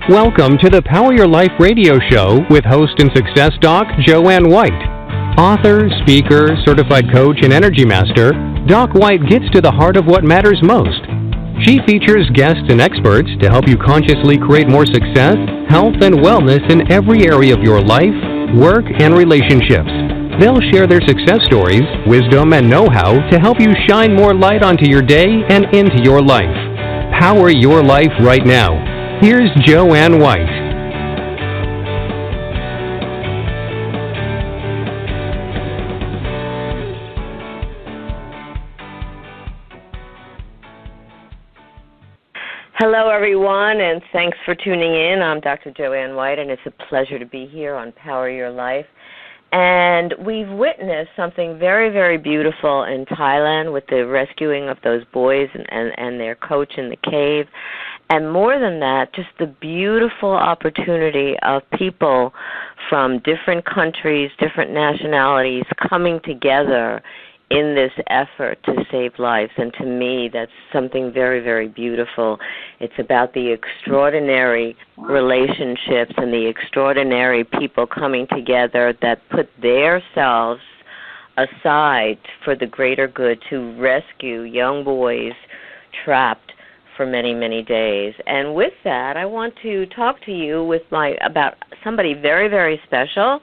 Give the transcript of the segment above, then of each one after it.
Welcome to the Power Your Life radio show with host and success doc Joanne White. Author, speaker, certified coach, and energy master, Doc White gets to the heart of what matters most. She features guests and experts to help you consciously create more success, health, and wellness in every area of your life, work, and relationships. They'll share their success stories, wisdom, and know-how to help you shine more light onto your day and into your life. Power your life right now. Here's Joanne White. Hello, everyone, and thanks for tuning in. I'm Dr. Joanne White, and it's a pleasure to be here on Power Your Life. And we've witnessed something very, very beautiful in Thailand with the rescuing of those boys and their coach in the cave. And more than that, just the beautiful opportunity of people from different countries, different nationalities coming together in this effort to save lives. And to me, that's something very, very beautiful. It's about the extraordinary relationships and the extraordinary people coming together that put their selves aside for the greater good to rescue young boys trapped for many, many days. And with that, I want to talk to you about somebody very, very special,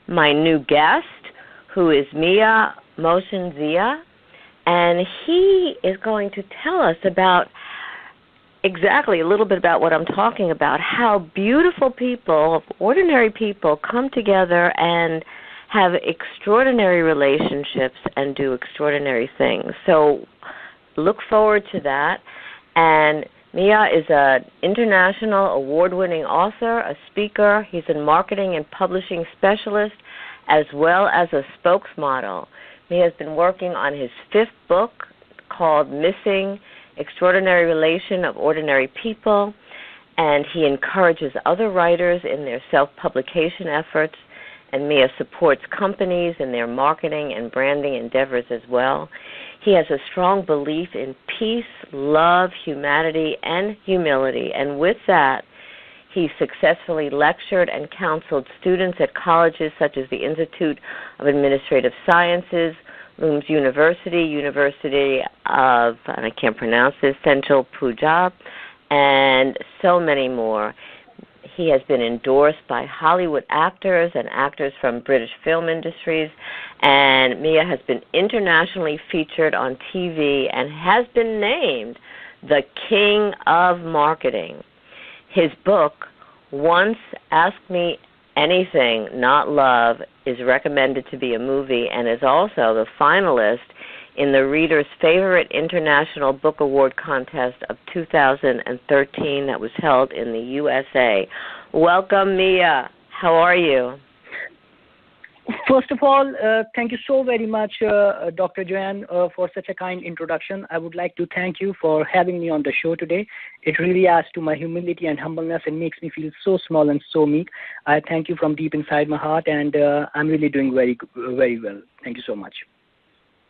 my new guest, who is Mian Mohsin Zia, and he is going to tell us about exactly a little bit about what I'm talking about, how beautiful people, ordinary people, come together and have extraordinary relationships and do extraordinary things. So look forward to that. And Mian is an international award-winning author, a speaker. He's a marketing and publishing specialist, as well as a spokesmodel. Mian has been working on his 5th book called Missing: Extraordinary Relation of Ordinary People, and he encourages other writers in their self-publication efforts, and Mian supports companies in their marketing and branding endeavors as well. He has a strong belief in peace, love, humanity, and humility, and with that, he successfully lectured and counseled students at colleges such as the Institute of Administrative Sciences, Looms University, University of, and I can't pronounce this, Central Punjab, and so many more. He has been endorsed by Hollywood actors and actors from British film industries, and Mian has been internationally featured on TV and has been named the King of Marketing. His book, Once Ask Me Anything, Not Love, is recommended to be a movie and is also the finalist in the Reader's Favorite International Book Award contest of 2013 that was held in the USA. Welcome, Mian. How are you? First of all, thank you so very much, Dr. Joanne, for such a kind introduction. I would like to thank you for having me on the show today. It really adds to my humility and humbleness and makes me feel so small and so meek. I thank you from deep inside my heart, and I'm really doing very, very well. Thank you so much.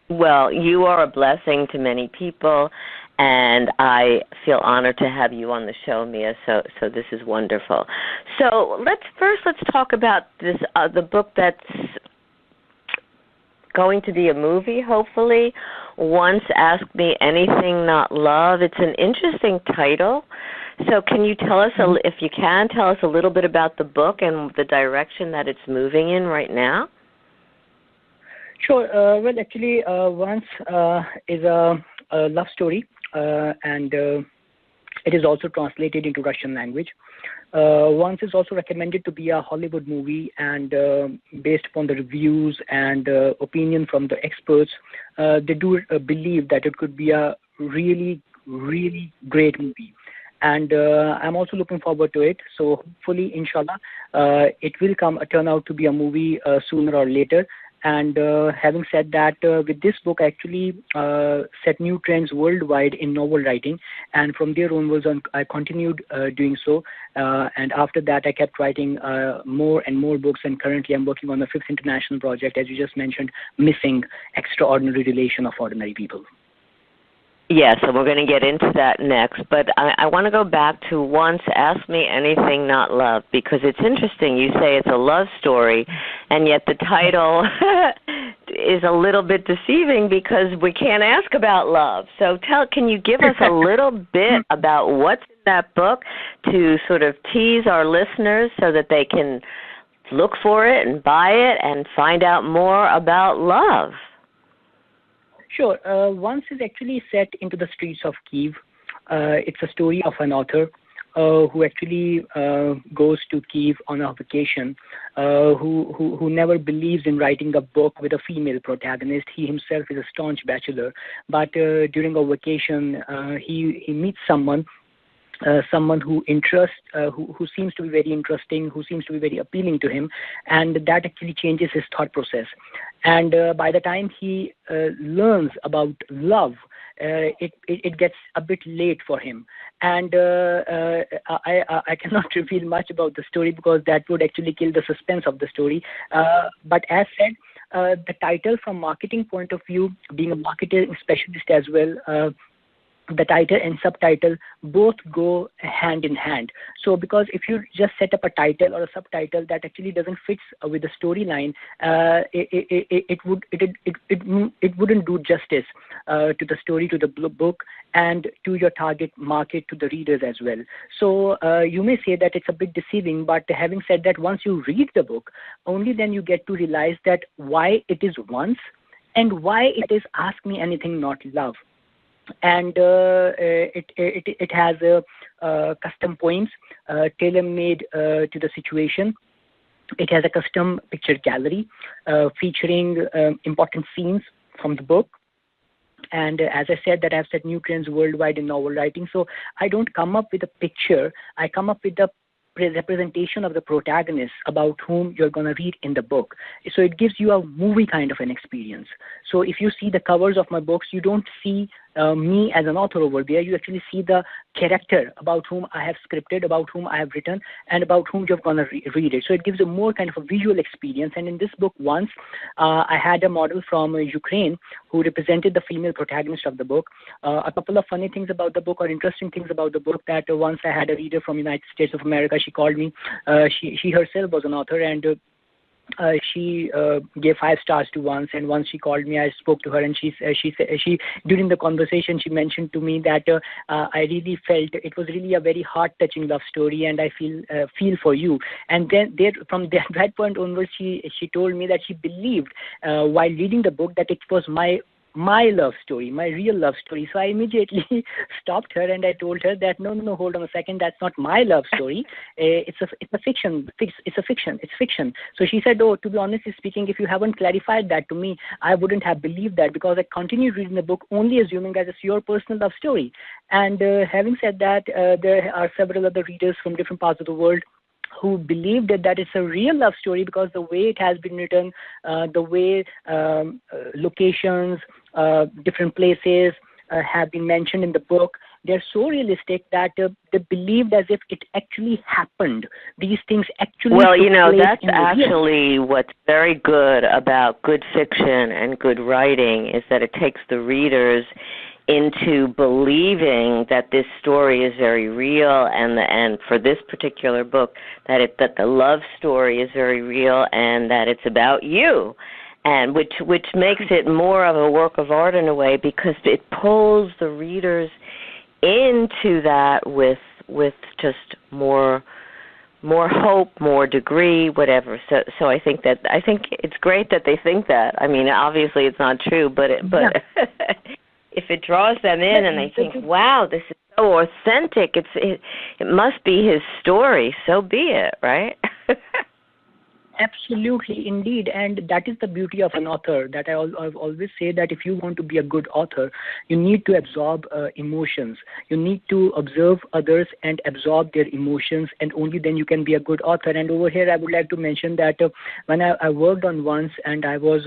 Well, you are a blessing to many people, and I feel honored to have you on the show, Mian. So this is wonderful. So let's talk about this the book that's going to be a movie, hopefully. Once Ask Me Anything, Not Love. It's an interesting title. So can you tell us, if you can, tell us a little bit about the book and the direction that it's moving in right now? Sure. Well, actually, Once is a love story, and it is also translated into Russian language. Once is also recommended to be a Hollywood movie, and based upon the reviews and opinion from the experts, they do believe that it could be a really, really great movie. And I'm also looking forward to it. So hopefully, inshallah, it will turn out to be a movie sooner or later. And having said that, with this book, I actually set new trends worldwide in novel writing. And from there onwards, I continued doing so. And after that, I kept writing more and more books. And currently, I'm working on the 5th international project, as you just mentioned, Missing: Extraordinary Relation of Ordinary People. Yes, and we're going to get into that next. But I want to go back to Once Ask Me Anything Not Love, because it's interesting. You say it's a love story, and yet the title is a little bit deceiving because we can't ask about love. So can you give us a little bit about what's in that book to sort of tease our listeners so that they can look for it and buy it and find out more about love? Sure. Once is actually set into the streets of Kiev. It's a story of an author who actually goes to Kiev on a vacation, who never believes in writing a book with a female protagonist. He himself is a staunch bachelor, but during a vacation, he meets someone who who seems to be very interesting, who seems to be very appealing to him, and that actually changes his thought process. And by the time he learns about love, it gets a bit late for him. And I cannot reveal much about the story because that would actually kill the suspense of the story. But as said, the title from marketing point of view, being a marketing specialist as well, the title and subtitle both go hand in hand. So because if you just set up a title or a subtitle that actually doesn't fit with the storyline, it wouldn't do justice to the story, to the book, and to your target market, to the readers as well. So you may say that it's a bit deceiving, but having said that, once you read the book, only then you get to realize that why it is Once and why it is Ask Me Anything Not Love. And it has custom poems tailor-made to the situation. It has a custom picture gallery featuring important scenes from the book. And as I said, that I've set new trends worldwide in novel writing. So I don't come up with a picture. I come up with the representation of the protagonist about whom you're going to read in the book. So it gives you a movie kind of an experience. So if you see the covers of my books, you don't see me as an author over there. You actually see the character about whom I have scripted, about whom I have written, and about whom you're going to read it. So it gives a more kind of a visual experience. And in this book, Once, I had a model from Ukraine who represented the female protagonist of the book. A couple of funny things about the book, or interesting things about the book, that once I had a reader from United States of America. She called me. She herself was an author, and she gave 5 stars to Once. And once she called me, I spoke to her, and she during the conversation she mentioned to me that I really felt it was really a very heart-touching love story, and I feel for you. And then from that point onwards, she told me that she believed while reading the book that it was my love story, my real love story. So I immediately stopped her and I told her that no, hold on a second, that's not my love story. It's a fiction. It's fiction. So she said, oh, to be honestly speaking, if you haven't clarified that to me, I wouldn't have believed that, because I continued reading the book only assuming that it's your personal love story. And having said that, there are several other readers from different parts of the world who believed that it's a real love story, because the way it has been written, the way locations, different places have been mentioned in the book, they're so realistic that they believed as if it actually happened. These things actually Well, that's actually what's very good about good fiction and good writing, is that it takes the readers into believing that this story is very real, and for this particular book, that the love story is very real, and that it's about you, and which makes it more of a work of art in a way, because it pulls the readers into that with just more hope, more degree, whatever. So I think it's great that they think that. I mean, obviously it's not true, but if it draws them in and they think, wow, this is so authentic, it must be his story, so be it, right? Absolutely, indeed. And that is the beauty of an author, that I've always say that if you want to be a good author, you need to absorb emotions. You need to observe others and absorb their emotions, and only then you can be a good author. And over here, I would like to mention that when I worked on Once, and I was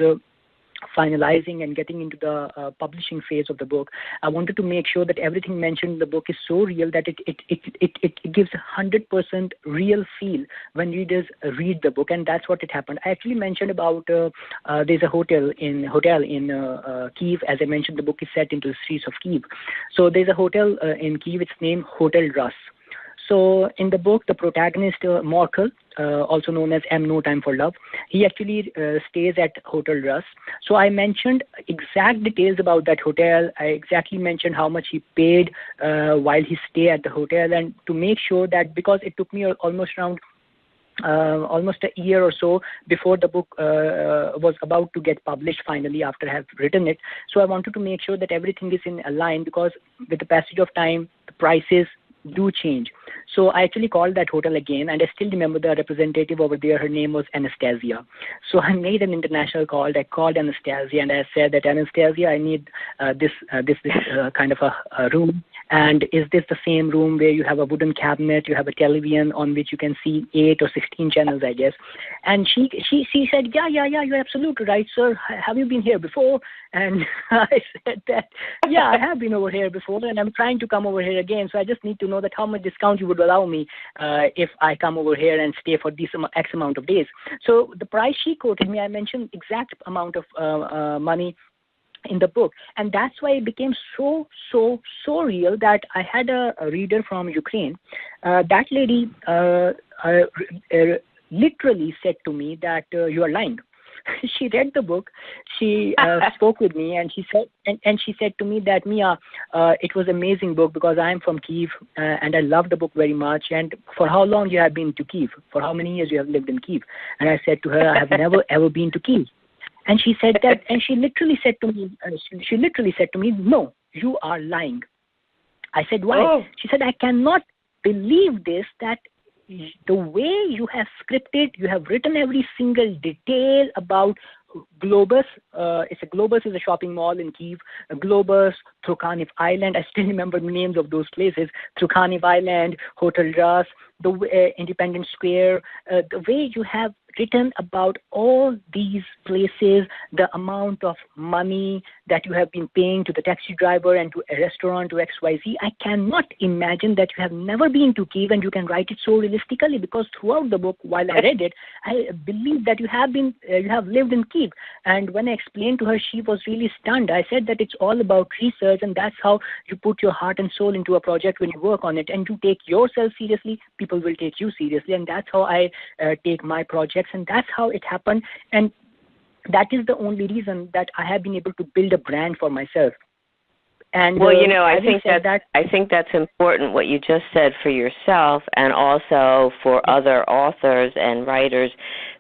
finalizing and getting into the publishing phase of the book, I wanted to make sure that everything mentioned in the book is so real that it gives 100% real feel when readers read the book, and that's what it happened. I actually mentioned about there's a hotel in Kiev. As I mentioned, the book is set into the streets of Kiev. So there's a hotel in Kiev. It's named Hotel Rus. So in the book, the protagonist, Morkel, also known as M. No Time for Love, he actually stays at Hotel Rus. So I mentioned exact details about that hotel. I exactly mentioned how much he paid while he stayed at the hotel, and to make sure that, because it took me almost a year or so before the book was about to get published finally after I have written it. So I wanted to make sure that everything is in a line, because with the passage of time, the prices do change. So I actually called that hotel again, and I still remember the representative over there. Her name was Anastasia. So I made an international call. I called Anastasia and I said that, Anastasia, I need this kind of a room. And is this the same room where you have a wooden cabinet, you have a television on which you can see 8 or 16 channels, I guess? And she said, yeah, you're absolutely right, sir. Have you been here before? And I said that, yeah, I have been over here before, and I'm trying to come over here again. So I just need to know that how much discount you would allow me if I come over here and stay for this X amount of days. So the price she quoted me, I mentioned exact amount of money in the book, and that's why it became so real that I had a reader from Ukraine. That lady literally said to me that you are lying. She read the book, she spoke with me, and she said to me that, Mia, it was an amazing book because I am from Kiev and I love the book very much. And for how long you have been to Kiev? For how many years you have lived in Kiev? And I said to her, I have never ever been to Kiev. And she said that, and she literally said to me, no, you are lying. I said, why? Oh. She said, I cannot believe this, that the way you have scripted, you have written every single detail about Globus. Globus is a shopping mall in Kiev. Globus, Trukhanev Island. I still remember the names of those places. Trukhanev Island, Hotel Rus, the Independence Square. The way you have written about all these places, the amount of money that you have been paying to the taxi driver and to a restaurant, to XYZ. I cannot imagine that you have never been to Kiev and you can write it so realistically, because throughout the book, while I read it, I believe that you have lived in Kiev. And when I explained to her, she was really stunned. I said that it's all about research, and that's how you put your heart and soul into a project when you work on it, and you take yourself seriously, people will take you seriously. And that's how I take my projects, and that's how it happened. And that is the only reason that I have been able to build a brand for myself. And well, I think that's important what you just said for yourself, and also for other authors and writers.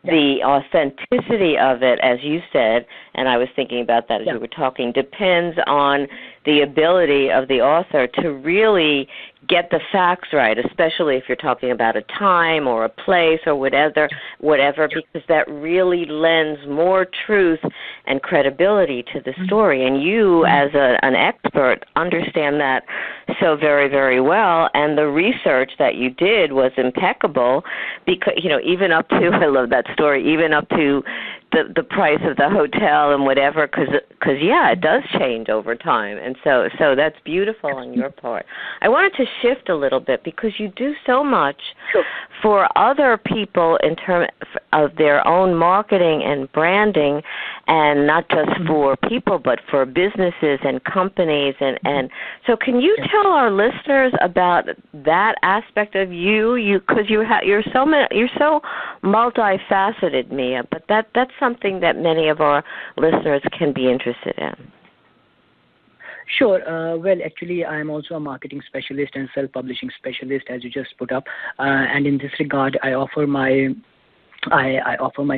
The authenticity of it, as you said, and I was thinking about that as you were talking, depends on the ability of the author to really get the facts right, especially if you're talking about a time or a place or whatever, because that really lends more truth and credibility to the story. And you, as an expert, understand that so very, very well. And the research that you did was impeccable, because, even up to, I love that story, even up to the price of the hotel and whatever, because it does change over time. And so that's beautiful on your part. I wanted to shift a little bit, because you do so much for other people in terms of their own marketing and branding, and not just for people, but for businesses and companies. And so can you tell our listeners about that aspect of you? Because you're so multifaceted, Mia, but that's something that many of our listeners can be interested in. Sure. Well, actually, I'm also a marketing specialist and self-publishing specialist, as you just put up. And in this regard, I offer my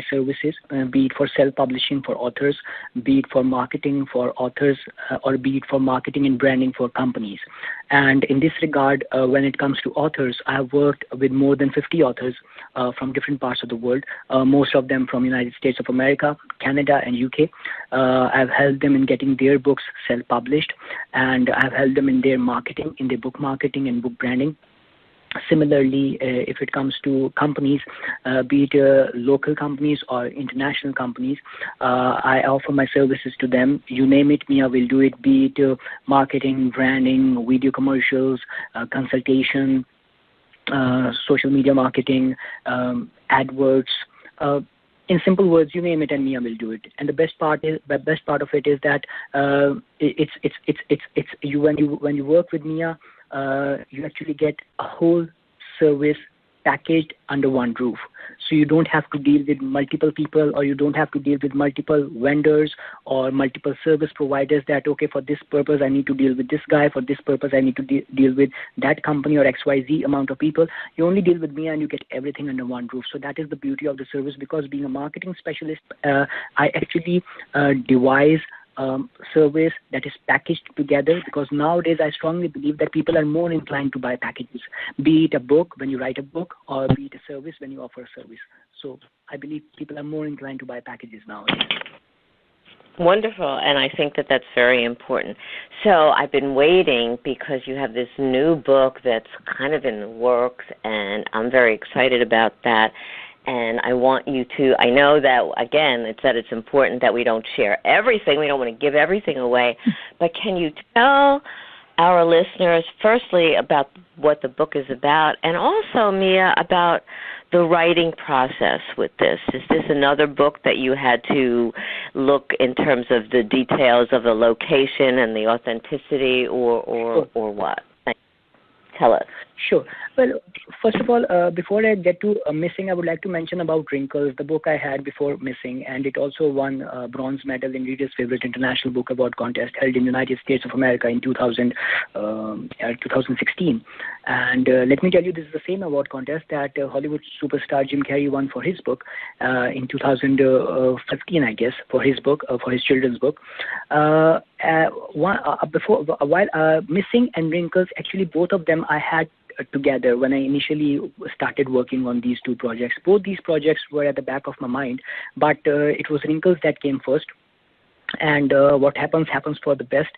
services, be it for self-publishing for authors, be it for marketing for authors, or be it for marketing and branding for companies. And in this regard, when it comes to authors, I have worked with more than 50 authors from different parts of the world, most of them from United States of America, Canada, and UK. I've helped them in getting their books self-published, and I've helped them in their marketing, in their book marketing and book branding. Similarly, if it comes to companies, be it local companies or international companies, I offer my services to them. You name it, Mia will do it, be it marketing, branding, video commercials, consultation, social media marketing, AdWords. In simple words, you name it, and Mia will do it. And the best part of it is that it's you when you work with Mia, you actually get a whole service packaged under one roof. So you don't have to deal with multiple people, or you don't have to deal with multiple vendors or multiple service providers that, okay, for this purpose I need to deal with this guy, for this purpose I need to deal with that company or XYZ amount of people. You only deal with me and you get everything under one roof. So that is the beauty of the service, because being a marketing specialist, I actually devise service that is packaged together, because nowadays I strongly believe that people are more inclined to buy packages, be it a book when you write a book, or be it a service when you offer a service. So I believe people are more inclined to buy packages nowadays. Wonderful, and I think that that's very important. So I've been waiting because you have this new book that's kind of in the works, and I'm very excited about that. And I want you to, I know that, again, it's important that we don't share everything. We don't want to give everything away. But can you tell our listeners, firstly, about what the book is about, and also, Mia, about the writing process with this? Is this another book that you had to look in terms of the details of the location and the authenticity, or what? Tell us. Sure. Well, first of all, before I get to Missing, I would like to mention about Wrinkles, the book I had before Missing, and it also won a bronze medal in Reader's Favorite International Book Award contest held in the United States of America in 2016. And let me tell you, this is the same award contest that Hollywood superstar Jim Carrey won for his book in 2015, I guess, for his book, for his children's book. While Missing and Wrinkles, actually both of them I had together when I initially started working on these two projects. Both these projects were at the back of my mind, but it was Wrinkles that came first. And what happens for the best.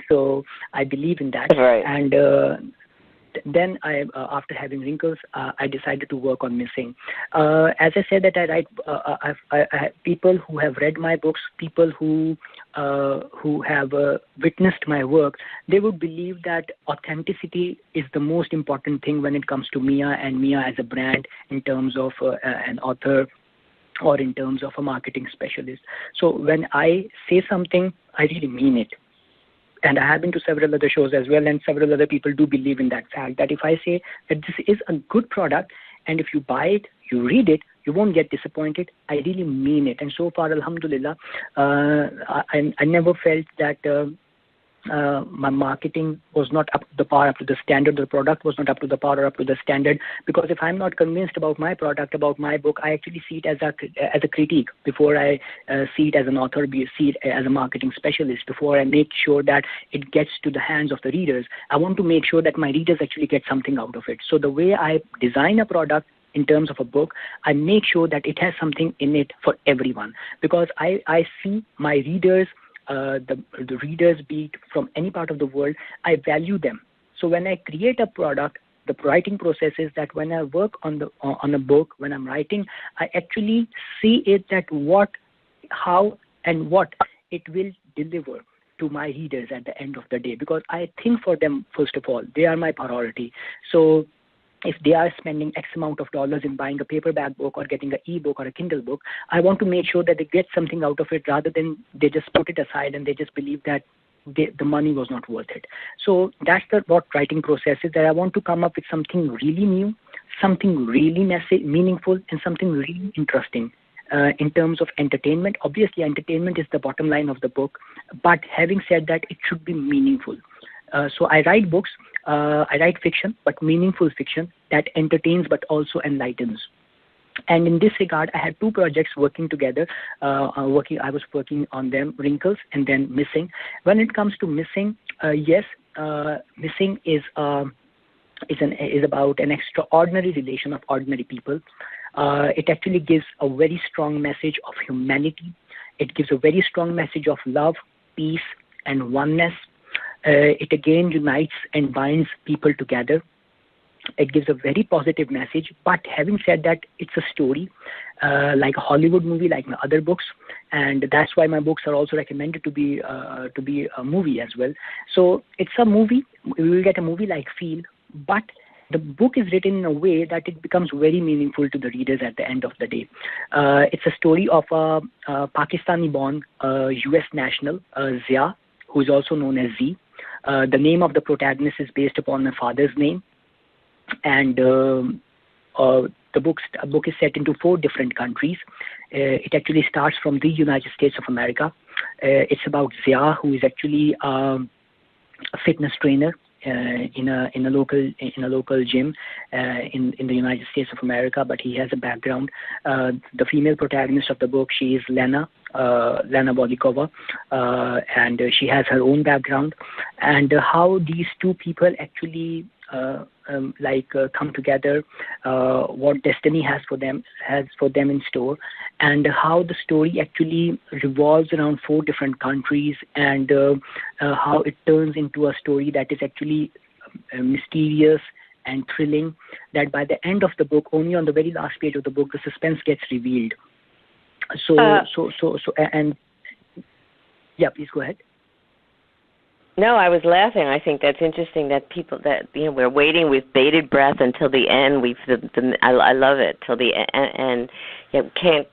So I believe in that. Right. And then after having Wrinkles, I decided to work on Missing. As I said that I write, I have people who have read my books, people who have witnessed my work. They would believe that authenticity is the most important thing when it comes to Mia and Mia as a brand, in terms of an author or in terms of a marketing specialist. So when I say something, I really mean it. And I have been to several other shows as well, and several other people do believe in that fact, that if I say that this is a good product, and if you buy it, you read it, you won't get disappointed, I really mean it. And so far, alhamdulillah, I never felt that my marketing was not up to the par, up to the standard. The product was not up to the par or up to the standard. Because if I'm not convinced about my product, about my book, I actually see it as a critique before I see it as an author, see it as a marketing specialist. Before I make sure that it gets to the hands of the readers, I want to make sure that my readers actually get something out of it. So the way I design a product in terms of a book, I make sure that it has something in it for everyone. Because I see my readers, the readers, be it from any part of the world, I value them. So when I create a product, the writing process is that when I work on a book, when I'm writing, I actually see it that how and what it will deliver to my readers at the end of the day. Because I think for them, first of all, they are my priority. So if they are spending X amount of dollars in buying a paperback book or getting an e-book or a Kindle book, I want to make sure that they get something out of it, rather than they just put it aside and they just believe that the money was not worth it. So that's what writing process is, that I want to come up with something really new, something really meaningful, and something really interesting. In terms of entertainment, obviously entertainment is the bottom line of the book, but having said that, it should be meaningful. So I write books, I write fiction, but meaningful fiction that entertains but also enlightens. And in this regard, I had two projects working together. I was working on them, Wrinkles and then Missing. When it comes to Missing, yes, Missing is about an extraordinary relation of ordinary people. It actually gives a very strong message of humanity. It gives a very strong message of love, peace, and oneness. It again unites and binds people together. It gives a very positive message. But having said that, it's a story, like a Hollywood movie, like my other books, and that's why my books are also recommended to be a movie as well. So it's a movie. We will get a movie-like feel, but the book is written in a way that it becomes very meaningful to the readers at the end of the day. It's a story of a Pakistani-born U.S. national, Zia, who is also known as Z. The name of the protagonist is based upon my father's name, and the book is set into 4 different countries. It actually starts from the United States of America. It's about Zia, who is actually a fitness trainer in a local gym in the United States of America, but he has a background. The female protagonist of the book, she is Lena Bolikova, and she has her own background, and how these two people actually come together, what destiny has for them in store, and how the story actually revolves around 4 different countries, and how it turns into a story that is actually mysterious and thrilling, that by the end of the book, only on the very last page of the book, the suspense gets revealed. And yeah, please go ahead. No, I was laughing. I think that's interesting that people that we're waiting with bated breath until the end. I love it till the end, and you can't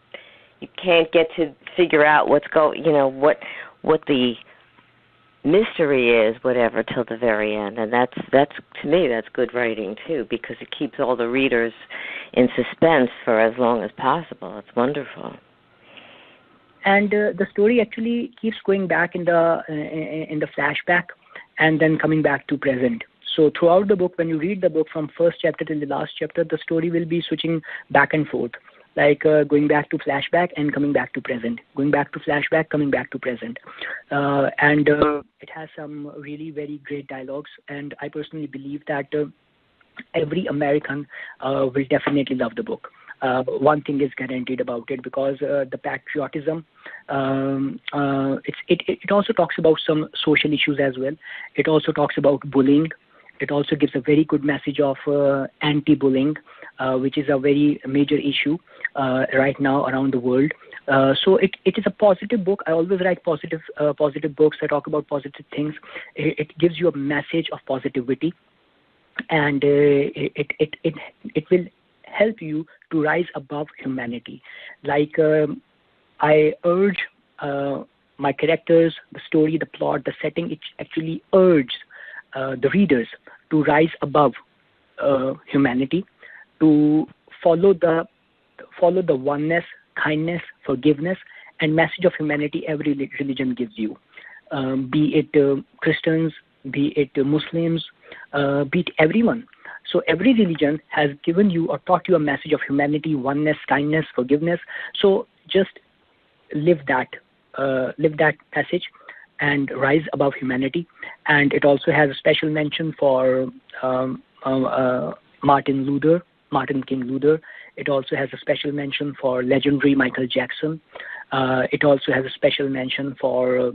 get to figure out what the mystery is, whatever, till the very end. And that's to me that's good writing too, because it keeps all the readers in suspense for as long as possible. It's wonderful. And the story actually keeps going back in the flashback, and then coming back to present. So throughout the book, when you read the book from first chapter till the last chapter, the story will be switching back and forth, like going back to flashback and coming back to present, going back to flashback, coming back to present. And it has some really very great dialogues, and I personally believe that every American will definitely love the book. One thing is guaranteed about it, because the patriotism, it also talks about some social issues as well. It also talks about bullying. It also gives a very good message of anti-bullying, which is a very major issue right now around the world. So it is a positive book. I always write positive books that talk about positive things. It gives you a message of positivity, and it will help you to rise above humanity. Like I urge my characters, the story, the plot, the setting, it actually urges the readers to rise above humanity, to follow the oneness, kindness, forgiveness, and message of humanity every religion gives you, be it Christians, be it Muslims, be it everyone. So every religion has given you or taught you a message of humanity, oneness, kindness, forgiveness. So just live that message and rise above humanity. And it also has a special mention for Martin King Luther. It also has a special mention for legendary Michael Jackson. It also has a special mention for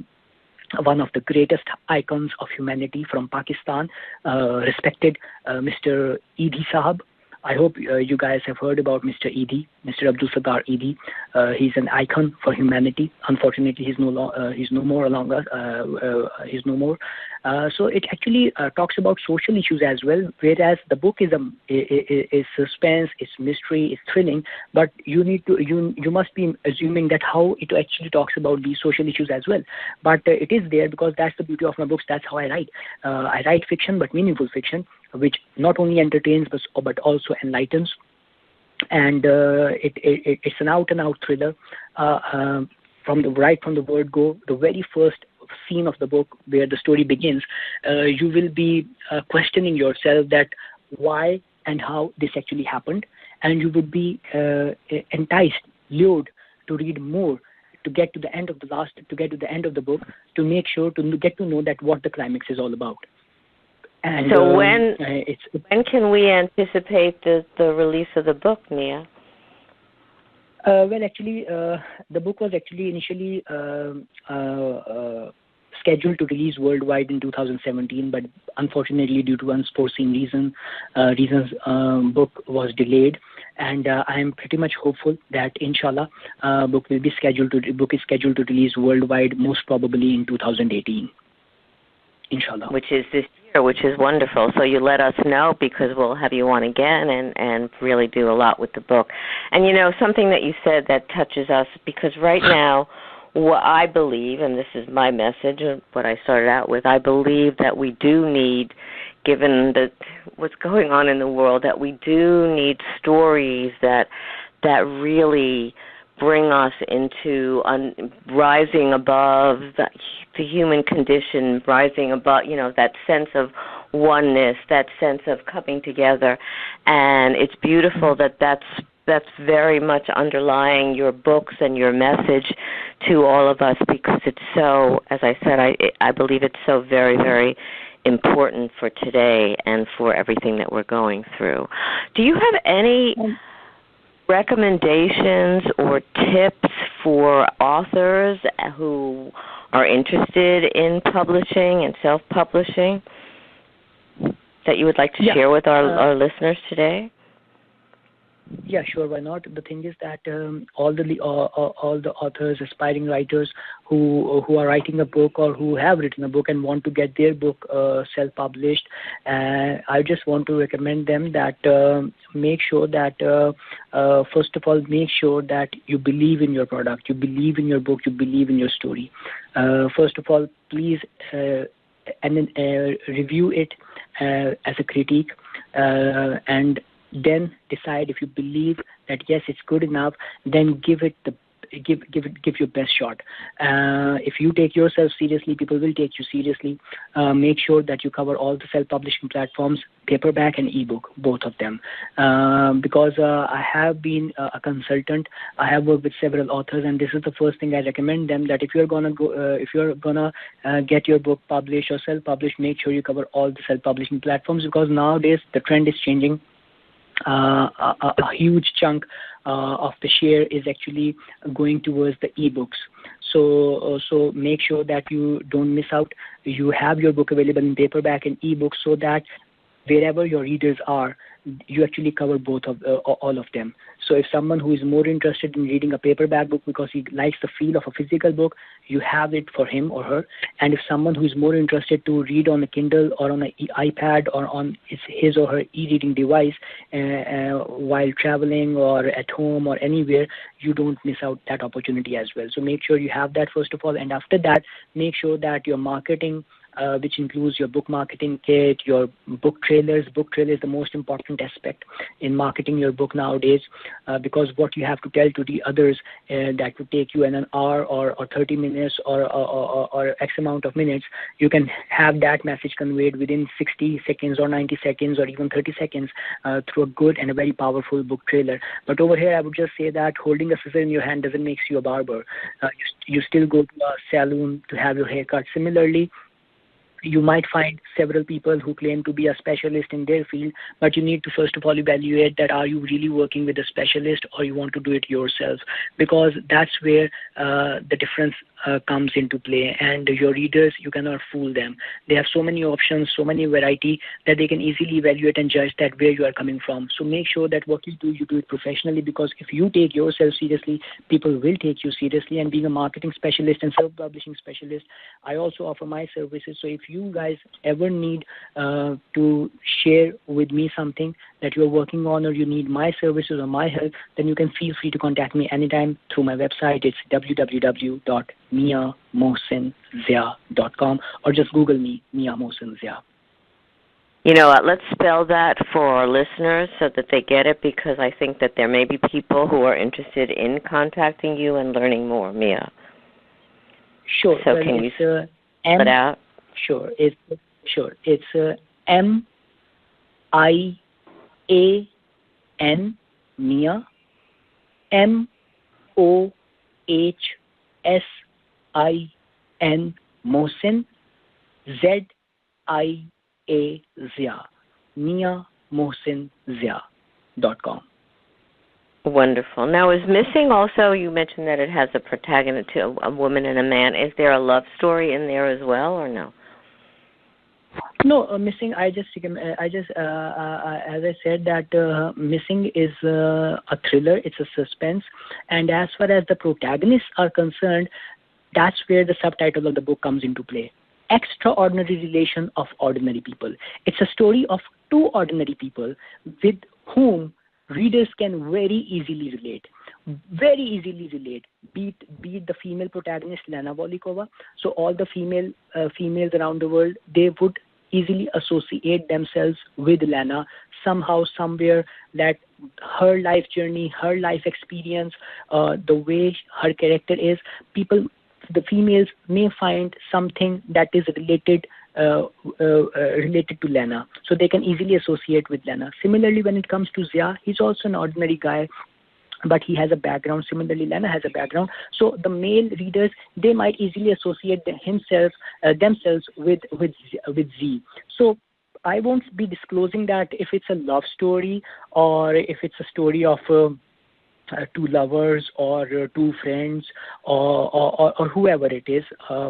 one of the greatest icons of humanity from Pakistan, respected Mr. Eidi Sahab. I hope you guys have heard about Mr. Eidi, Mr. Abdul Sattar Eidi. He's an icon for humanity. Unfortunately, he's no more. So it actually talks about social issues as well. Whereas the book is suspense, it's mystery, it's thrilling. But you must be assuming that how it actually talks about these social issues as well. But it is there because that's the beauty of my books. That's how I write. I write fiction, but meaningful fiction, which not only entertains but also enlightens, and it's an out-and-out thriller. From the word go, the very first scene of the book where the story begins, you will be questioning yourself that why and how this actually happened, and you would be enticed, lured to read more, to get to the end of the book, to make sure to get to know that what the climax is all about. And so when can we anticipate the release of the book, Mia? Well, actually, the book was actually initially scheduled to release worldwide in 2017, but unfortunately, due to unforeseen reasons, book was delayed. And I am pretty much hopeful that, inshallah, book is scheduled to release worldwide, most probably in 2018. Inshallah. Which is this year, which is wonderful. So you let us know, because we'll have you on again and really do a lot with the book. And, something that you said that touches us, because right now, what I believe, and this is my message, what I started out with, I believe that we do need, given what's going on in the world, that we do need stories that really bring us into rising above the human condition, rising above, that sense of oneness, that sense of coming together. And it's beautiful that's very much underlying your books and your message to all of us, because it's so, as I said, I believe it's so very, very important for today and for everything that we're going through. Do you have any recommendations or tips for authors who are interested in publishing and self-publishing that you would like to share with our listeners today? Yeah, sure. Why not? The thing is that all the authors, aspiring writers who are writing a book or who have written a book and want to get their book self-published, I just want to recommend them that make sure that first of all, make sure that you believe in your product, you believe in your book, you believe in your story. First of all, please review it as a critique, and then decide if you believe that yes, it's good enough. Then give your best shot. If you take yourself seriously, people will take you seriously. Make sure that you cover all the self-publishing platforms, paperback and ebook, both of them. Because I have been a consultant, I have worked with several authors, and this is the first thing I recommend them, that if you're gonna get your book published or self-published, make sure you cover all the self-publishing platforms, because nowadays the trend is changing. A huge chunk of the share is actually going towards the ebooks. So make sure that you don't miss out. You have your book available in paperback and ebook, so that wherever your readers are, you actually cover all of them. So if someone who is more interested in reading a paperback book because he likes the feel of a physical book, you have it for him or her. And if someone who is more interested to read on a Kindle or on an iPad or on his or her e-reading device while traveling or at home or anywhere, you don't miss out that opportunity as well. So make sure you have that first of all, and after that, make sure that your marketing, which includes your book marketing kit, your book trailers. Book trailer is the most important aspect in marketing your book nowadays, because what you have to tell to the others that would take you an hour or 30 minutes or X amount of minutes, you can have that message conveyed within 60 seconds or 90 seconds or even 30 seconds through a good and a very powerful book trailer. But over here, I would just say that holding a scissor in your hand doesn't make you a barber. You still go to a salon to have your hair cut. Similarly, you might find several people who claim to be a specialist in their field, but you need to first of all evaluate that are you really working with a specialist or you want to do it yourself, because that's where the difference comes into play. And your readers, you cannot fool them. They have so many options, so many variety that they can easily evaluate and judge that where you are coming from. So make sure that what you do it professionally, because if you take yourself seriously, people will take you seriously. And being a marketing specialist and self-publishing specialist, I also offer my services. So if you guys ever need to share with me something that you're working on, or you need my services or my help, then you can feel free to contact me anytime through my website. It's www.mianmohsinzia.com, or just Google me, Mian Mohsin Zia. You know what, let's spell that for our listeners so that they get it, because I think that there may be people who are interested in contacting you and learning more. Mia. Sure. So can you spell it out? Sure. It's MIAN, Mia, MOHSIN, Mohsin, ZIA, Zia, MianMohsinZia.com. Wonderful. Now, is Missing also, you mentioned that it has a protagonist, a woman and a man. Is there a love story in there as well, or no? No, Missing. As I said, that Missing is a thriller. It's a suspense, and as far as the protagonists are concerned, that's where the subtitle of the book comes into play. Extraordinary relation of ordinary people. It's a story of two ordinary people with whom readers can very easily relate. Very easily relate. Be it the female protagonist Lena Volikova. So all the females around the world, they would easily associate themselves with Lena somehow, somewhere, that her life journey, her life experience, the way her character is, the females may find something that is related to Lena, so they can easily associate with Lena. Similarly, when it comes to Zia, he's also an ordinary guy, but he has a background. Similarly, Lena has a background. So the male readers, they might easily associate themselves with Z. So I won't be disclosing that if it's a love story or if it's a story of two lovers or two friends or whoever it is,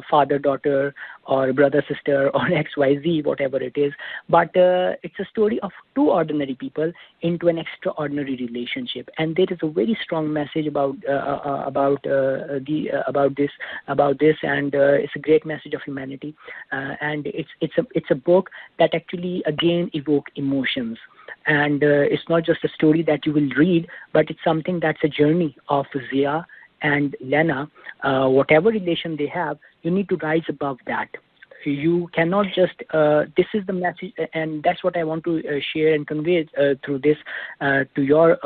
father, daughter, or brother, sister, or XYZ, whatever it is. But it's a story of two ordinary people into an extraordinary relationship, and there is a very strong message about this, and it's a great message of humanity, and it's a book that actually again evoke emotions. And it's not just a story that you will read, but it's something that's a journey of Zia and Lena. Whatever relation they have, you need to rise above that. You cannot just, this is the message, and that's what I want to share and convey through this to your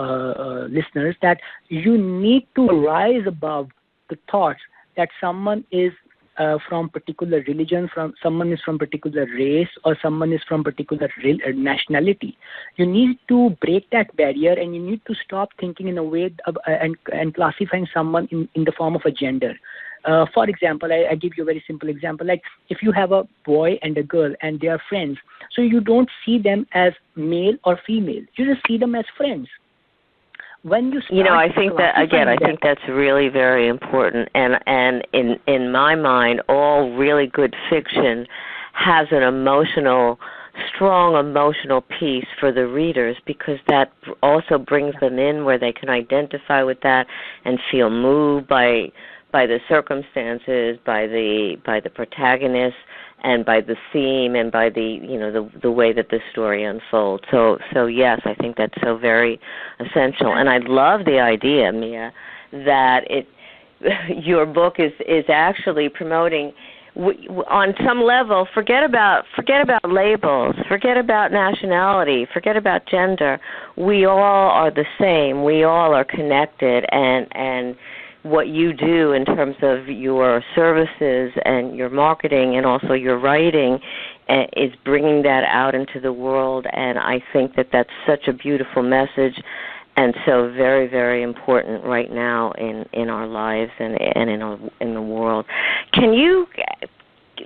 listeners, that you need to rise above the thoughts that someone is from particular religion, someone is from particular race, or someone is from particular nationality. You need to break that barrier, and you need to stop thinking in a way and classifying someone in the form of a gender. For example, I give you a very simple example. Like if you have a boy and a girl and they are friends, so you don't see them as male or female. You just see them as friends. When you I think that's really very important, and in my mind, all really good fiction has an strong emotional piece for the readers, because that also brings them in where they can identify with that and feel moved by the circumstances, by the protagonist, and by the theme, and by the way that the story unfolds. So yes, I think that's so very essential. And I love the idea, Mia, that your book is actually promoting, on some level, forget about labels, forget about nationality, forget about gender. We all are the same. We all are connected, and what you do in terms of your services and your marketing and also your writing is bringing that out into the world, and I think that that's such a beautiful message and so very, very important right now in our lives and in the world. Can you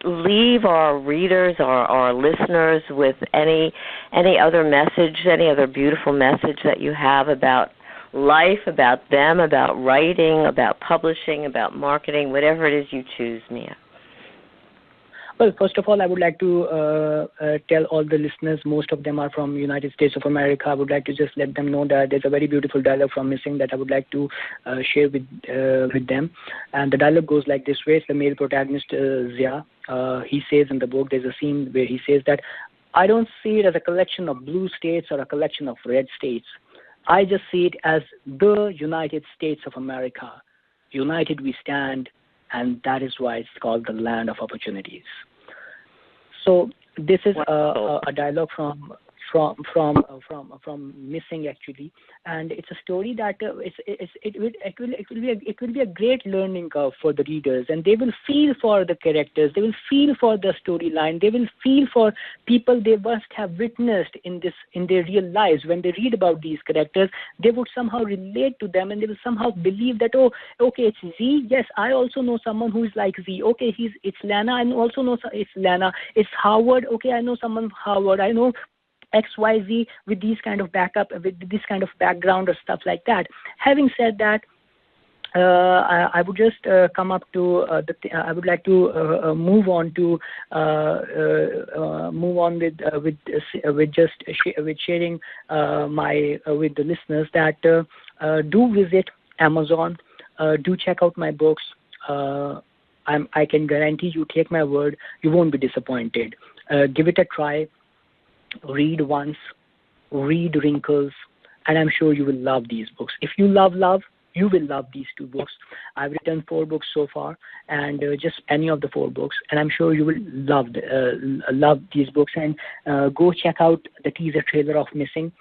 leave our readers, our listeners, with any other message, any other beautiful message that you have about life, about them, about writing, about publishing, about marketing, whatever it is you choose, Mia? Well, first of all, I would like to tell all the listeners, most of them are from United States of America. I would like to just let them know that there's a very beautiful dialogue from Missing that I would like to share with them. And the dialogue goes like this way. It's the male protagonist, Zia. He says in the book, there's a scene where he says that, I don't see it as a collection of blue states or a collection of red states. I just see it as the United States of America. United we stand, and that is why it's called the land of opportunities. So this is a dialogue from Missing, actually, and it's a story that it will be a great learning curve for the readers, and they will feel for the characters, they will feel for the storyline, they will feel for people they must have witnessed in their real lives. When they read about these characters, they would somehow relate to them, and they will somehow believe that, oh, okay, it's Z. Yes, I also know someone who is like Z. Okay, it's Lena. I also know it's Lena. It's Howard. Okay, I know someone Howard. I know XYZ with these kind of backup, with this kind of background or stuff like that. Having said that, I would just come up to I would like to move on with sharing my with the listeners that do visit Amazon, do check out my books. I can guarantee you, take my word, you won't be disappointed. Give it a try. Read once, read Wrinkles, and I'm sure you will love these books. If you love love, you will love these 2 books. I've written 4 books so far, and just any of the 4 books, and I'm sure you will love these books. And go check out the teaser trailer of Missing.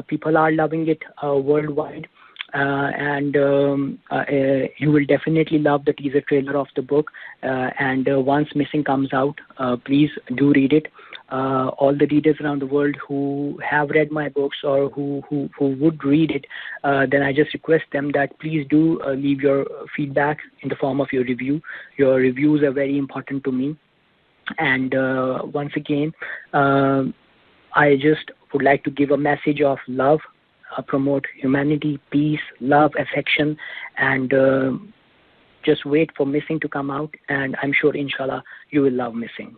People are loving it worldwide. And you will definitely love the teaser trailer of the book. And once Missing comes out, please do read it. All the readers around the world who have read my books or who would read it, then I just request them that please do leave your feedback in the form of your review. Your reviews are very important to me. And once again, I just would like to give a message of love. Promote humanity, peace, love, affection, and just wait for Missing to come out, and I'm sure, inshallah, you will love Missing.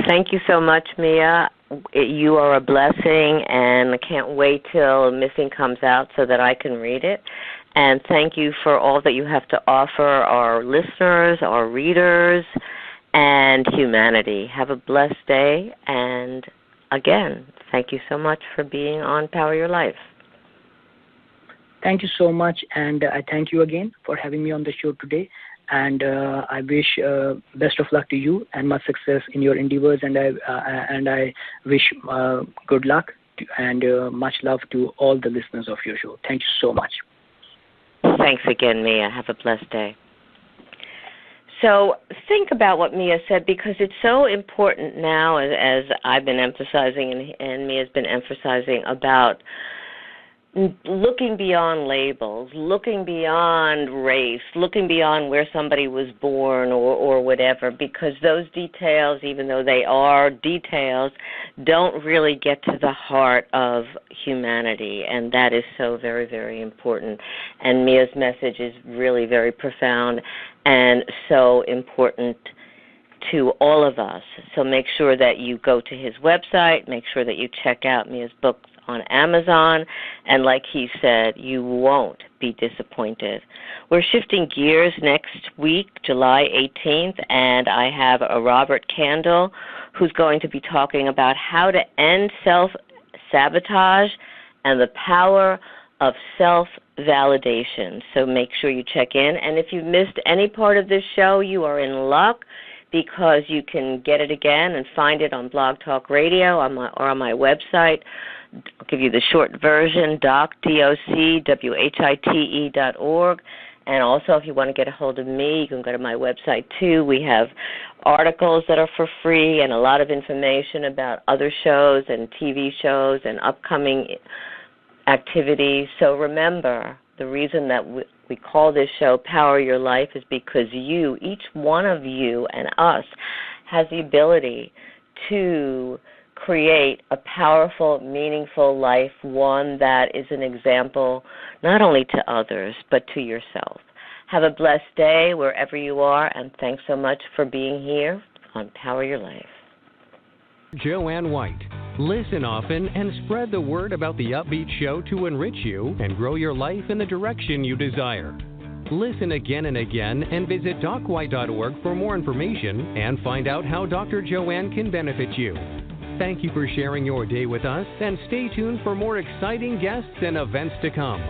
Thank you so much, Mia. You are a blessing, and I can't wait till Missing comes out so that I can read it. And thank you for all that you have to offer our listeners, our readers, and humanity. Have a blessed day, and again, thank you so much for being on Power Your Life. Thank you so much, and I thank you again for having me on the show today. And I wish best of luck to you and much success in your endeavors. And I wish good luck and much love to all the listeners of your show. Thank you so much. Thanks again, Mia. Have a blessed day. So think about what Mia said, because it's so important now, as I've been emphasizing and Mia's been emphasizing, about looking beyond labels, looking beyond race, looking beyond where somebody was born or whatever, because those details, even though they are details, don't really get to the heart of humanity, and that is so very, very important. And Mia's message is really very profound and so important to all of us. So make sure that you go to his website, make sure that you check out Mia's books on Amazon, and like he said, you won't be disappointed. We're shifting gears next week, July 18th, and I have a Robert Candle who's going to be talking about how to end self-sabotage and the power of self-validation. So make sure you check in. And if you've missed any part of this show, you are in luck, because you can get it again and find it on Blog Talk Radio or on my website. I'll give you the short version, docwhite.org. And also, if you want to get a hold of me, you can go to my website, too. We have articles that are for free and a lot of information about other shows and TV shows and upcoming activities. So remember, the reason that we call this show Power Your Life is because you, each one of you and us, has the ability to create a powerful, meaningful life, one that is an example not only to others, but to yourself. Have a blessed day wherever you are, and thanks so much for being here on Power Your Life. Joanne White. Listen often and spread the word about the upbeat show to enrich you and grow your life in the direction you desire. Listen again and again, and visit docwhite.org for more information and find out how Dr. Joanne can benefit you. Thank you for sharing your day with us, and stay tuned for more exciting guests and events to come.